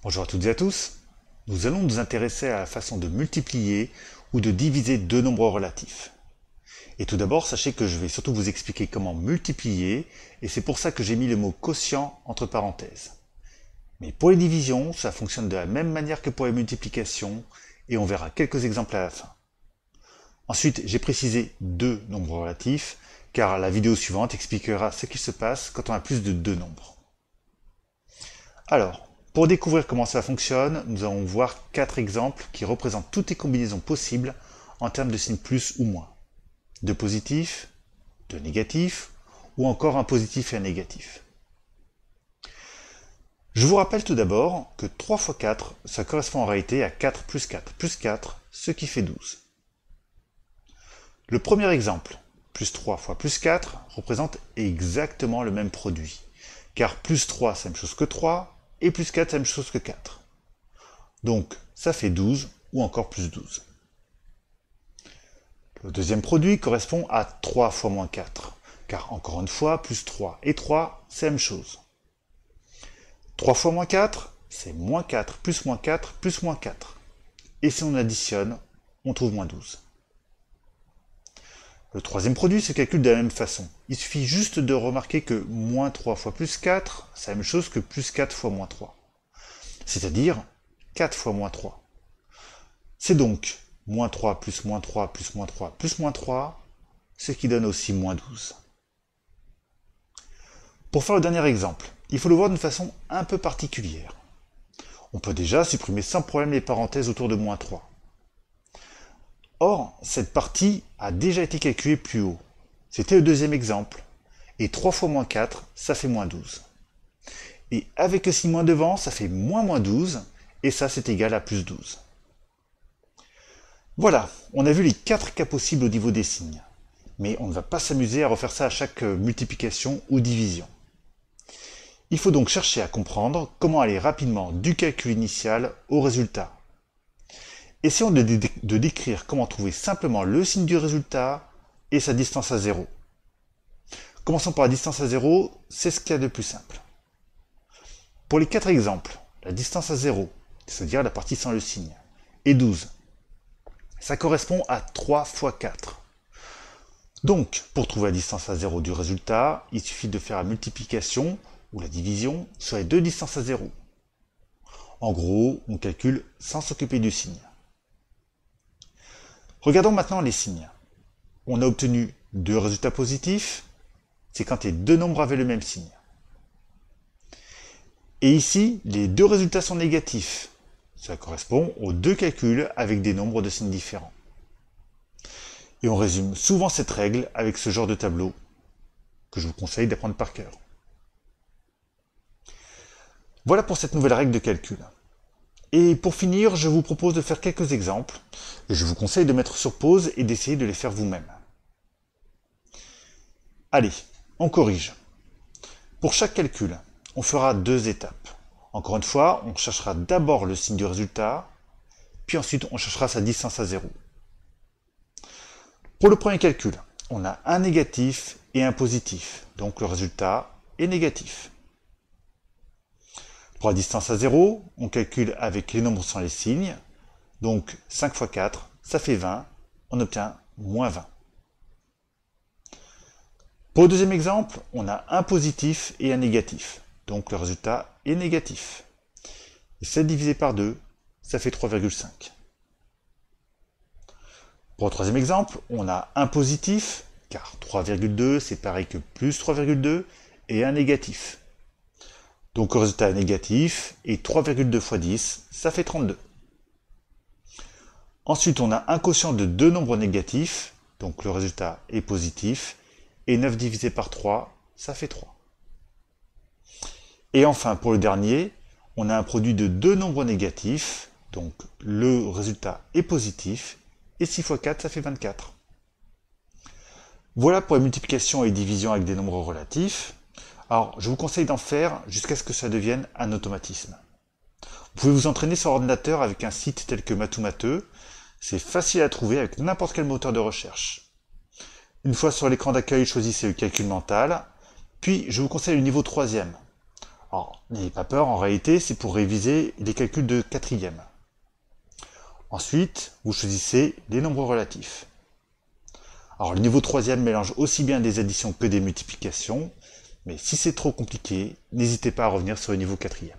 Bonjour à toutes et à tous. Nous allons nous intéresser à la façon de multiplier ou de diviser deux nombres relatifs. Et tout d'abord, sachez que je vais surtout vous expliquer comment multiplier, et c'est pour ça que j'ai mis le mot quotient entre parenthèses. Mais pour les divisions, ça fonctionne de la même manière que pour les multiplications, et on verra quelques exemples à la fin. Ensuite, j'ai précisé deux nombres relatifs, car la vidéo suivante expliquera ce qui se passe quand on a plus de deux nombres. Alors, pour découvrir comment ça fonctionne, nous allons voir 4 exemples qui représentent toutes les combinaisons possibles en termes de signes plus ou moins. De positif, de négatif, ou encore un positif et un négatif. Je vous rappelle tout d'abord que 3 fois 4, ça correspond en réalité à 4 plus 4, ce qui fait 12. Le premier exemple, plus 3 fois plus 4, représente exactement le même produit, car plus 3 c'est la même chose que 3, et plus 4 c'est la même chose que 4. Donc ça fait 12 ou encore plus 12. Le deuxième produit correspond à 3 fois moins 4, car encore une fois, plus 3 et 3 c'est la même chose. 3 fois moins 4, c'est moins 4 plus moins 4 plus moins 4. Et si on additionne, on trouve moins 12. Le troisième produit se calcule de la même façon. Il suffit juste de remarquer que moins 3 fois plus 4, c'est la même chose que plus 4 fois moins 3. C'est-à-dire 4 fois moins 3. C'est donc moins 3 plus moins 3 plus moins 3 plus moins 3, ce qui donne aussi moins 12. Pour faire le dernier exemple, il faut le voir d'une façon un peu particulière. On peut déjà supprimer sans problème les parenthèses autour de moins 3. Or, cette partie a déjà été calculée plus haut. C'était le deuxième exemple. Et 3 fois moins 4, ça fait moins 12. Et avec le signe moins devant, ça fait moins 12, et ça c'est égal à plus 12. Voilà, on a vu les 4 cas possibles au niveau des signes. Mais on ne va pas s'amuser à refaire ça à chaque multiplication ou division. Il faut donc chercher à comprendre comment aller rapidement du calcul initial au résultat. Essayons de décrire comment trouver simplement le signe du résultat et sa distance à 0. Commençons par la distance à 0, c'est ce qu'il y a de plus simple. Pour les 4 exemples, la distance à 0, c'est-à-dire la partie sans le signe, est 12. Ça correspond à 3 fois 4. Donc, pour trouver la distance à 0 du résultat, il suffit de faire la multiplication ou la division sur les deux distances à 0. En gros, on calcule sans s'occuper du signe. Regardons maintenant les signes. On a obtenu deux résultats positifs, c'est quand les deux nombres avaient le même signe. Et ici, les deux résultats sont négatifs. Ça correspond aux deux calculs avec des nombres de signes différents. Et on résume souvent cette règle avec ce genre de tableau, que je vous conseille d'apprendre par cœur. Voilà pour cette nouvelle règle de calcul. Et pour finir, je vous propose de faire quelques exemples, et je vous conseille de mettre sur pause et d'essayer de les faire vous-même. Allez, on corrige. Pour chaque calcul, on fera deux étapes. Encore une fois, on cherchera d'abord le signe du résultat, puis ensuite on cherchera sa distance à 0. Pour le premier calcul, on a un négatif et un positif, donc le résultat est négatif. Pour la distance à 0, on calcule avec les nombres sans les signes, donc 5 fois 4, ça fait 20, on obtient moins 20. Pour le deuxième exemple, on a un positif et un négatif, donc le résultat est négatif. Et 7 divisé par 2, ça fait 3,5. Pour le troisième exemple, on a un positif, car 3,2 c'est pareil que plus 3,2, et un négatif. Donc le résultat est négatif, et 3,2 fois 10, ça fait 32. Ensuite, on a un quotient de deux nombres négatifs, donc le résultat est positif, et 9 divisé par 3, ça fait 3. Et enfin, pour le dernier, on a un produit de deux nombres négatifs, donc le résultat est positif, et 6 fois 4, ça fait 24. Voilà pour les multiplications et les divisions avec des nombres relatifs. Alors, je vous conseille d'en faire jusqu'à ce que ça devienne un automatisme. Vous pouvez vous entraîner sur ordinateur avec un site tel que Mathoumatheux. C'est facile à trouver avec n'importe quel moteur de recherche. Une fois sur l'écran d'accueil, choisissez le calcul mental, puis je vous conseille le niveau 3e. Alors, n'ayez pas peur, en réalité, c'est pour réviser les calculs de quatrième. Ensuite, vous choisissez les nombres relatifs. Alors, le niveau troisième mélange aussi bien des additions que des multiplications, mais si c'est trop compliqué, n'hésitez pas à revenir sur le niveau quatrième.